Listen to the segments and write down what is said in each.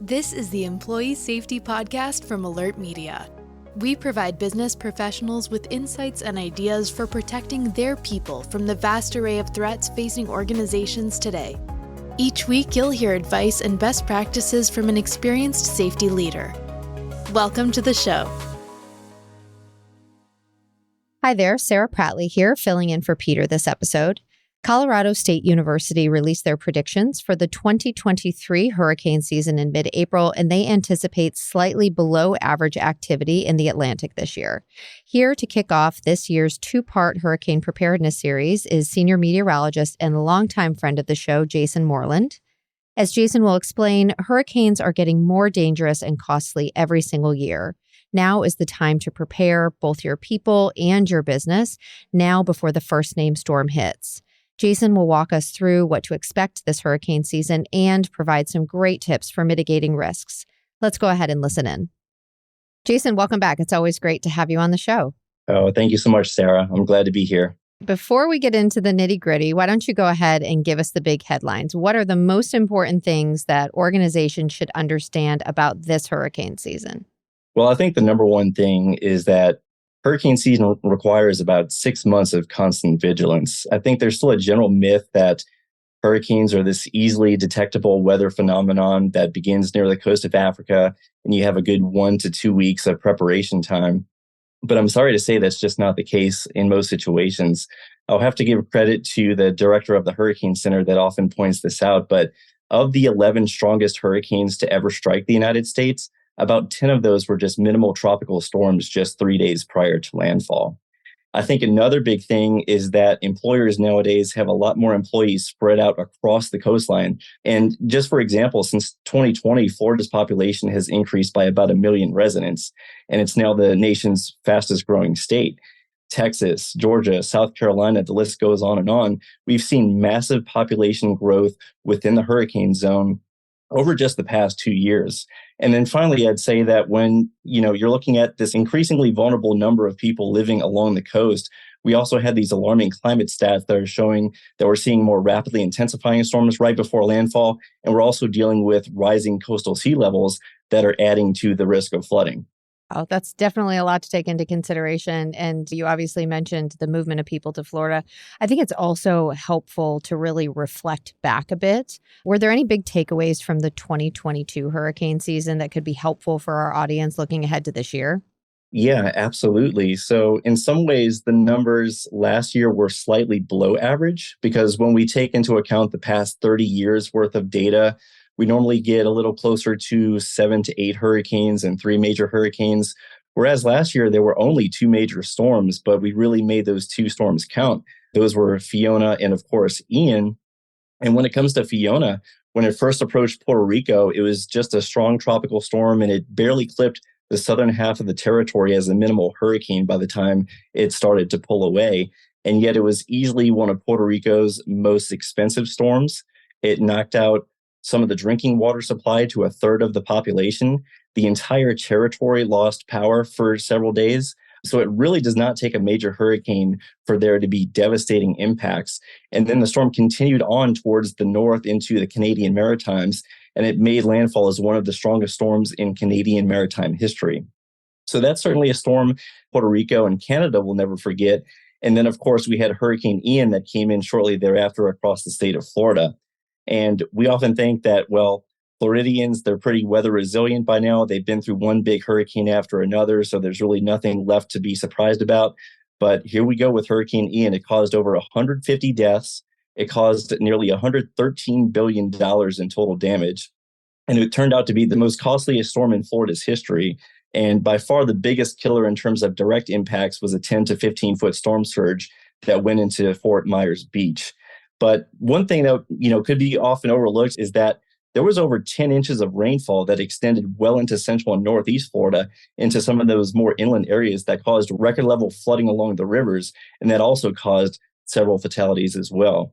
This is the Employee Safety Podcast from Alert Media. We provide business professionals with insights and ideas for protecting their people from the vast array of threats facing organizations today. Each week, you'll hear advice and best practices from an experienced safety leader. Welcome to the show. Hi there, Sarah Prattley here, filling in for Peter this episode. Colorado State University released their predictions for the 2023 hurricane season in mid-April, and they anticipate slightly below average activity in the Atlantic this year. Here to kick off this year's two-part hurricane preparedness series is senior meteorologist and longtime friend of the show, Jason Moreland. As Jason will explain, hurricanes are getting more dangerous and costly every single year. Now is the time to prepare both your people and your business now before the first named storm hits. Jason will walk us through what to expect this hurricane season and provide some great tips for mitigating risks. Let's go ahead and listen in. Jason, welcome back. It's always great to have you on the show. Oh, thank you so much, Sarah. I'm glad to be here. Before we get into the nitty-gritty, why don't you go ahead and give us the big headlines? What are the most important things that organizations should understand about this hurricane season? Well, I think the number one thing is that hurricane season requires about 6 months of constant vigilance. I think there's still a general myth that hurricanes are this easily detectable weather phenomenon that begins near the coast of Africa, and you have a good 1 to 2 weeks of preparation time. But I'm sorry to say that's just not the case in most situations. I'll have to give credit to the director of the Hurricane Center that often points this out, but of the 11 strongest hurricanes to ever strike the United States, about 10 of those were just minimal tropical storms just 3 days prior to landfall. I think another big thing is that employers nowadays have a lot more employees spread out across the coastline. And just for example, since 2020, Florida's population has increased by about 1 million residents, and it's now the nation's fastest growing state. Texas, Georgia, South Carolina, the list goes on and on. We've seen massive population growth within the hurricane zone over just the past 2 years. And then finally, I'd say that when you're looking at this increasingly vulnerable number of people living along the coast, we also had these alarming climate stats that are showing that we're seeing more rapidly intensifying storms right before landfall. And we're also dealing with rising coastal sea levels that are adding to the risk of flooding. Oh, that's definitely a lot to take into consideration. And you obviously mentioned the movement of people to Florida. I think it's also helpful to really reflect back a bit. Were there any big takeaways from the 2022 hurricane season that could be helpful for our audience looking ahead to this year? Yeah, absolutely. So in some ways, the numbers last year were slightly below average because when we take into account the past 30 years worth of data, we normally get a little closer to 7 to 8 hurricanes and 3 major hurricanes, whereas last year there were only 2 major storms, but we really made those 2 storms count. Those were Fiona and, of course, Ian. And when it comes to Fiona, when it first approached Puerto Rico, it was just a strong tropical storm, and it barely clipped the southern half of the territory as a minimal hurricane by the time it started to pull away. And yet it was easily one of Puerto Rico's most expensive storms. It knocked out some of the drinking water supply to a third of the population. The entire territory lost power for several days. So it really does not take a major hurricane for there to be devastating impacts. And then the storm continued on towards the north into the Canadian Maritimes, and it made landfall as one of the strongest storms in Canadian maritime history. So that's certainly a storm Puerto Rico and Canada will never forget. And then, of course, we had Hurricane Ian that came in shortly thereafter across the state of Florida. And we often think that, well, Floridians, they're pretty weather resilient by now. They've been through one big hurricane after another, so there's really nothing left to be surprised about. But here we go with Hurricane Ian. It caused over 150 deaths. It caused nearly $113 billion in total damage. And it turned out to be the most costliest storm in Florida's history. And by far the biggest killer in terms of direct impacts was a 10 to 15 foot storm surge that went into Fort Myers Beach. But one thing that could be often overlooked is that there was over 10 inches of rainfall that extended well into central and northeast Florida into some of those more inland areas that caused record level flooding along the rivers. And that also caused several fatalities as well.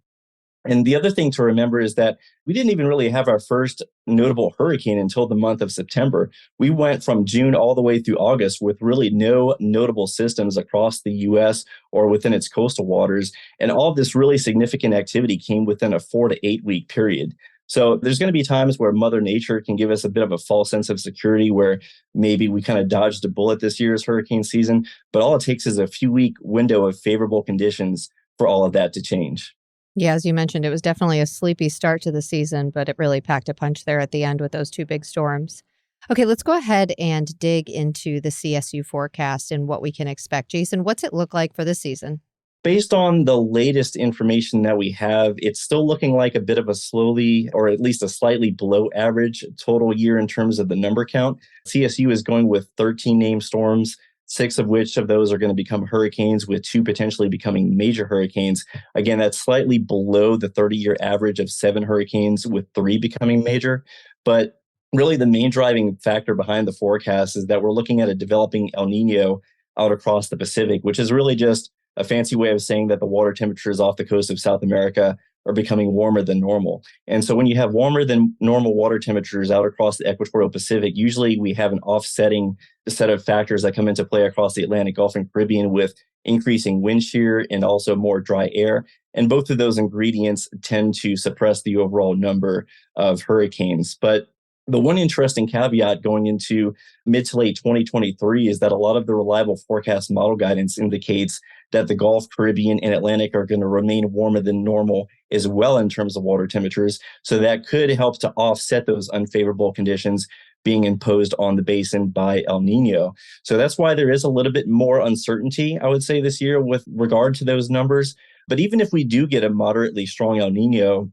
And the other thing to remember is that we didn't even really have our first notable hurricane until the month of September. We went from June all the way through August with really no notable systems across the U.S. or within its coastal waters. And all of this really significant activity came within a 4 to 8 week period. So there's going to be times where Mother Nature can give us a bit of a false sense of security where maybe we kind of dodged a bullet this year's hurricane season, but all it takes is a few week window of favorable conditions for all of that to change. Yeah, as you mentioned, it was definitely a sleepy start to the season, but it really packed a punch there at the end with those two big storms. Okay, let's go ahead and dig into the CSU forecast and what we can expect. Jason, what's it look like for this season? Based on the latest information that we have, it's still looking like a bit of a slowly, or at least a slightly below average total year in terms of the number count. CSU is going with 13 named storms, 6 of which of those are going to become hurricanes, with 2 potentially becoming major hurricanes. Again, that's slightly below the 30-year average of 7 hurricanes, with 3 becoming major. But really, the main driving factor behind the forecast is that we're looking at a developing El Nino out across the Pacific, which is really just a fancy way of saying that the water temperatures off the coast of South America are becoming warmer than normal. And so when you have warmer than normal water temperatures out across the equatorial Pacific, usually we have an offsetting set of factors that come into play across the Atlantic, Gulf, and Caribbean with increasing wind shear and also more dry air. And both of those ingredients tend to suppress the overall number of hurricanes. But the one interesting caveat going into mid to late 2023 is that a lot of the reliable forecast model guidance indicates that the Gulf, Caribbean, and Atlantic are going to remain warmer than normal as well in terms of water temperatures. So that could help to offset those unfavorable conditions being imposed on the basin by El Nino. So that's why there is a little bit more uncertainty, I would say, this year with regard to those numbers. But even if we do get a moderately strong El Nino,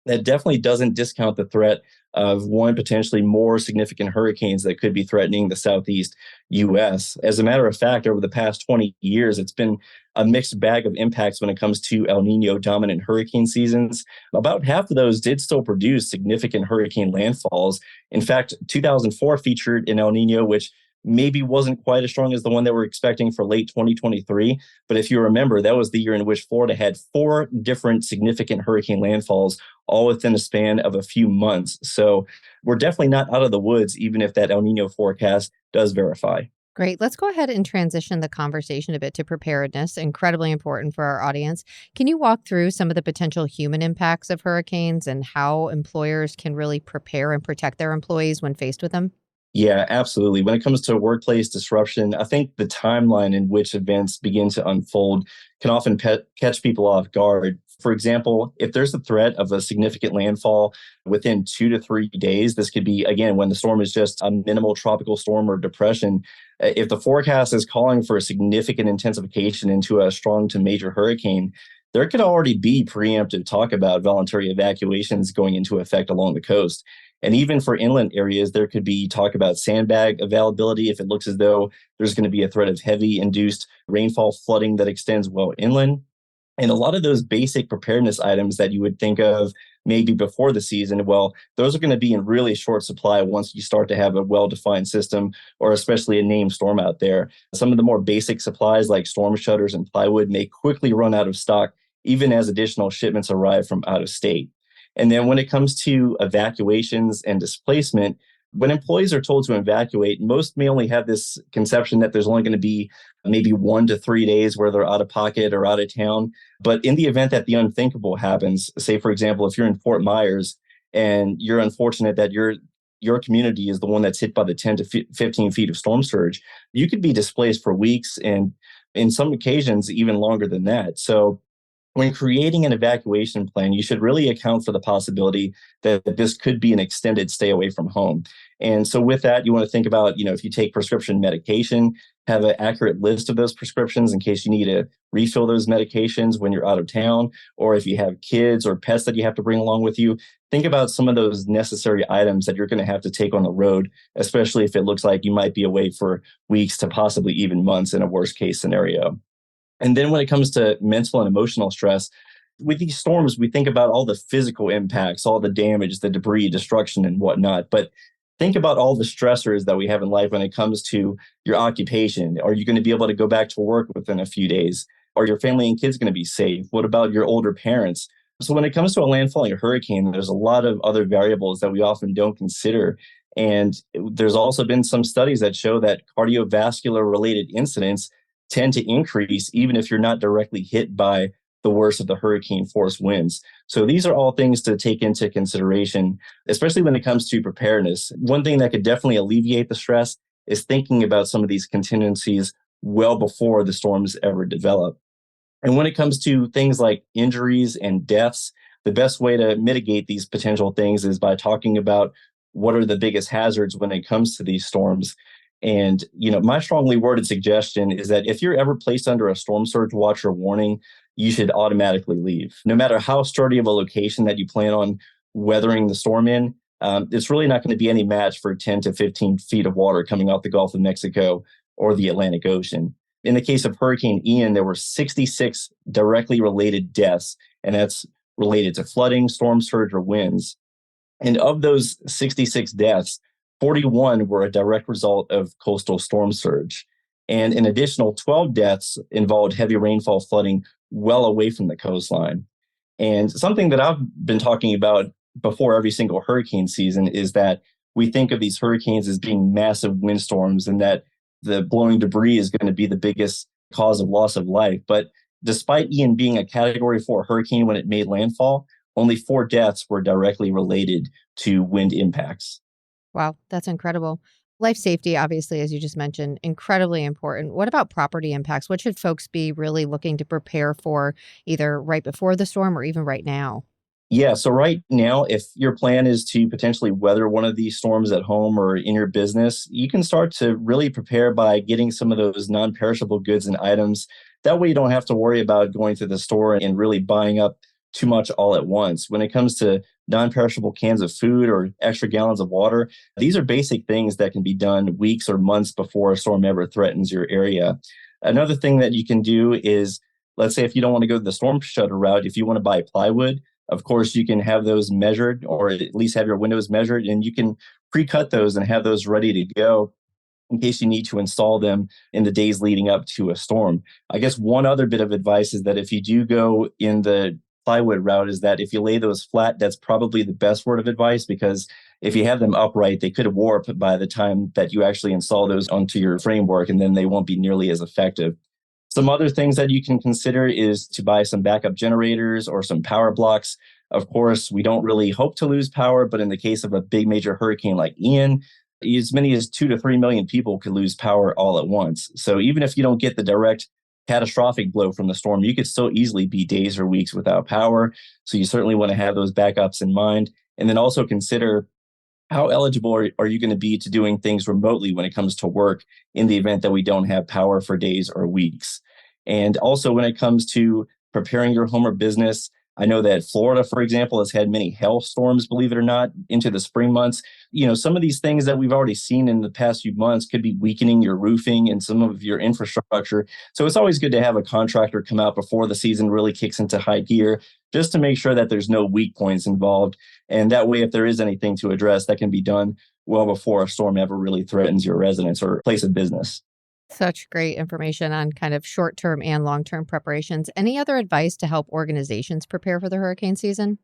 that definitely doesn't discount the threat of one potentially more significant hurricanes that could be threatening the southeast U.S. As a matter of fact, over the past 20 years, it's been a mixed bag of impacts when it comes to El Nino dominant hurricane seasons. About half of those did still produce significant hurricane landfalls. In fact, 2004 featured an El Nino, which maybe wasn't quite as strong as the one that we're expecting for late 2023. But if you remember, that was the year in which Florida had 4 different significant hurricane landfalls, all within a span of a few months. So we're definitely not out of the woods, even if that El Nino forecast does verify. Great. Let's go ahead and transition the conversation a bit to preparedness, incredibly important for our audience. Can you walk through some of the potential human impacts of hurricanes and how employers can really prepare and protect their employees when faced with them? Yeah, absolutely. When it comes to workplace disruption, I think the timeline in which events begin to unfold can often catch people off guard. For example, if there's a threat of a significant landfall within 2 to 3 days, this could be, again, when the storm is just a minimal tropical storm or depression. If the forecast is calling for a significant intensification into a strong to major hurricane, there could already be preemptive talk about voluntary evacuations going into effect along the coast. And even for inland areas, there could be talk about sandbag availability if it looks as though there's going to be a threat of heavy induced rainfall flooding that extends well inland. And a lot of those basic preparedness items that you would think of maybe before the season, well, those are going to be in really short supply once you start to have a well-defined system or especially a named storm out there. Some of the more basic supplies like storm shutters and plywood may quickly run out of stock, even as additional shipments arrive from out of state. And then when it comes to evacuations and displacement, when employees are told to evacuate, most may only have this conception that there's only going to be maybe 1 to 3 days where they're out of pocket or out of town. But in the event that the unthinkable happens, say, for example, if you're in Fort Myers and you're unfortunate that your community is the one that's hit by the 10 to 15 feet of storm surge, you could be displaced for weeks and in some occasions even longer than that. So when creating an evacuation plan, you should really account for the possibility that this could be an extended stay away from home. And so with that, you want to think about, if you take prescription medication, have an accurate list of those prescriptions in case you need to refill those medications when you're out of town, or if you have kids or pets that you have to bring along with you. Think about some of those necessary items that you're going to have to take on the road, especially if it looks like you might be away for weeks to possibly even months in a worst case scenario. And then when it comes to mental and emotional stress, with these storms, we think about all the physical impacts, all the damage, the debris, destruction, and whatnot. But think about all the stressors that we have in life when it comes to your occupation. Are you going to be able to go back to work within a few days? Are your family and kids going to be safe? What about your older parents? So when it comes to a landfalling a hurricane, there's a lot of other variables that we often don't consider. And there's also been some studies that show that cardiovascular related incidents tend to increase even if you're not directly hit by the worst of the hurricane force winds. So these are all things to take into consideration, especially when it comes to preparedness. One thing that could definitely alleviate the stress is thinking about some of these contingencies well before the storms ever develop. And when it comes to things like injuries and deaths, the best way to mitigate these potential things is by talking about what are the biggest hazards when it comes to these storms. And, my strongly worded suggestion is that if you're ever placed under a storm surge watch or warning, you should automatically leave. No matter how sturdy of a location that you plan on weathering the storm in, it's really not going to be any match for 10 to 15 feet of water coming off the Gulf of Mexico or the Atlantic Ocean. In the case of Hurricane Ian, there were 66 directly related deaths, and that's related to flooding, storm surge, or winds. And of those 66 deaths, 41 were a direct result of coastal storm surge. And an additional 12 deaths involved heavy rainfall flooding well away from the coastline. And something that I've been talking about before every single hurricane season is that we think of these hurricanes as being massive windstorms and that the blowing debris is going to be the biggest cause of loss of life. But despite Ian being a Category 4 hurricane when it made landfall, only 4 deaths were directly related to wind impacts. Wow, that's incredible. Life safety, obviously, as you just mentioned, incredibly important. What about property impacts? What should folks be really looking to prepare for either right before the storm or even right now? Yeah, so right now, if your plan is to potentially weather one of these storms at home or in your business, you can start to really prepare by getting some of those non-perishable goods and items. That way you don't have to worry about going to the store and really buying up too much all at once. When it comes to non-perishable cans of food or extra gallons of water, these are basic things that can be done weeks or months before a storm ever threatens your area. Another thing that you can do is, let's say if you don't want to go the storm shutter route, if you want to buy plywood, of course, you can have those measured or at least have your windows measured, and you can pre-cut those and have those ready to go in case you need to install them in the days leading up to a storm. I guess one other bit of advice is that if you do go in the plywood route is that if you lay those flat, that's probably the best word of advice, because if you have them upright, they could warp by the time that you actually install those onto your framework, and then they won't be nearly as effective. Some other things that you can consider is to buy some backup generators or some power blocks. Of course, we don't really hope to lose power, but in the case of a big major hurricane like Ian, as many as 2 to 3 million people could lose power all at once. So even if you don't get the direct catastrophic blow from the storm, you could still easily be days or weeks without power. So you certainly want to have those backups in mind. And then also consider how eligible are you going to be to doing things remotely when it comes to work in the event that we don't have power for days or weeks. And also when it comes to preparing your home or business, I know that Florida, for example, has had many hailstorms, believe it or not, into the spring months. Some of these things that we've already seen in the past few months could be weakening your roofing and some of your infrastructure. So it's always good to have a contractor come out before the season really kicks into high gear, just to make sure that there's no weak points involved. And that way, if there is anything to address, that can be done well before a storm ever really threatens your residence or place of business. Such great information on kind of short-term and long-term preparations. Any other advice to help organizations prepare for the hurricane season?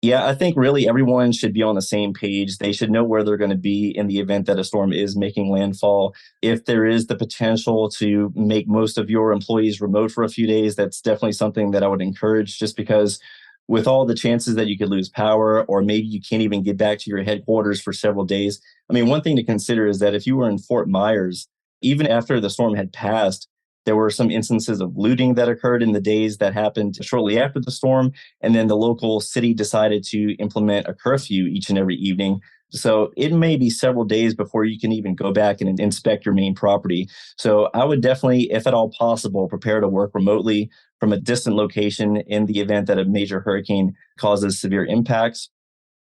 Yeah, I think really everyone should be on the same page. They should know where they're going to be in the event that a storm is making landfall. If there is the potential to make most of your employees remote for a few days, that's definitely something that I would encourage, just because with all the chances that you could lose power, or maybe you can't even get back to your headquarters for several days. I mean, one thing to consider is that if you were in Fort Myers, even after the storm had passed, there were some instances of looting that occurred in the days that happened shortly after the storm. And then the local city decided to implement a curfew each and every evening. So it may be several days before you can even go back and inspect your main property. So I would definitely, if at all possible, prepare to work remotely from a distant location in the event that a major hurricane causes severe impacts.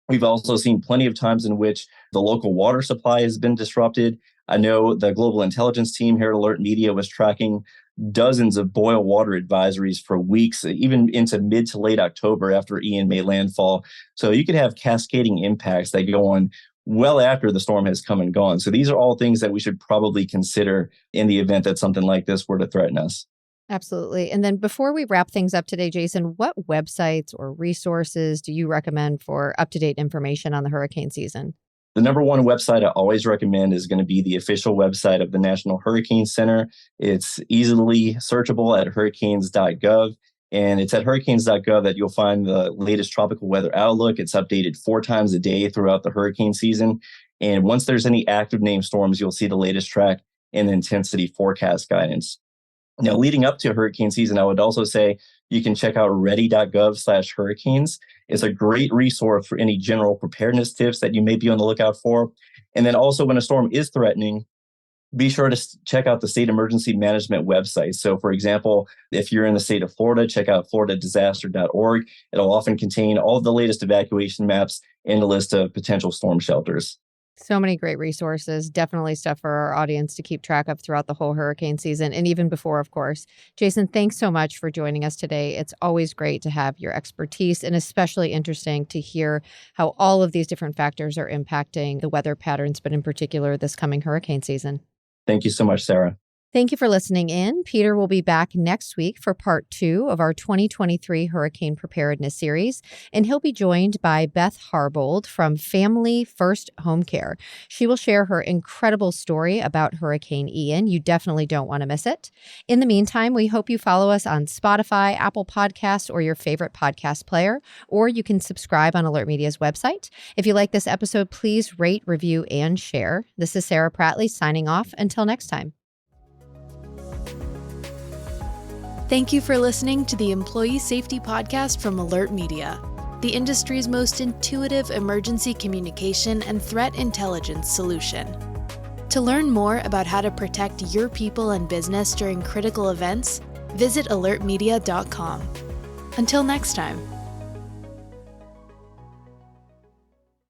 We've also seen plenty of times in which the local water supply has been disrupted. I know the global intelligence team here at Alert Media was tracking dozens of boil water advisories for weeks, even into mid to late October after Ian made landfall. So you could have cascading impacts that go on well after the storm has come and gone. So these are all things that we should probably consider in the event that something like this were to threaten us. Absolutely. And then before we wrap things up today, Jason, what websites or resources do you recommend for up-to-date information on the hurricane season? The number one website I always recommend is going to be the official website of the National Hurricane Center. It's easily searchable at hurricanes.gov. And it's at hurricanes.gov that you'll find the latest tropical weather outlook. It's updated 4 times a day throughout the hurricane season. And once there's any active named storms, you'll see the latest track and intensity forecast guidance. Now, leading up to hurricane season, I would also say you can check out ready.gov/hurricanes. It's a great resource for any general preparedness tips that you may be on the lookout for. And then also when a storm is threatening, be sure to check out the state emergency management website. So for example, if you're in the state of Florida, check out floridadisaster.org. It'll often contain all of the latest evacuation maps and a list of potential storm shelters. So many great resources, definitely stuff for our audience to keep track of throughout the whole hurricane season and even before, of course. Jason, thanks so much for joining us today. It's always great to have your expertise and especially interesting to hear how all of these different factors are impacting the weather patterns, but in particular this coming hurricane season. Thank you so much, Sarah. Thank you for listening in. Peter will be back next week for part 2 of our 2023 Hurricane Preparedness series, and he'll be joined by Beth Harbold from Family First Home Care. She will share her incredible story about Hurricane Ian. You definitely don't want to miss it. In the meantime, we hope you follow us on Spotify, Apple Podcasts, or your favorite podcast player, or you can subscribe on Alert Media's website. If you like this episode, please rate, review, and share. This is Sarah Prattley signing off. Until next time. Thank you for listening to the Employee Safety Podcast from Alert Media, the industry's most intuitive emergency communication and threat intelligence solution. To learn more about how to protect your people and business during critical events, visit alertmedia.com. Until next time.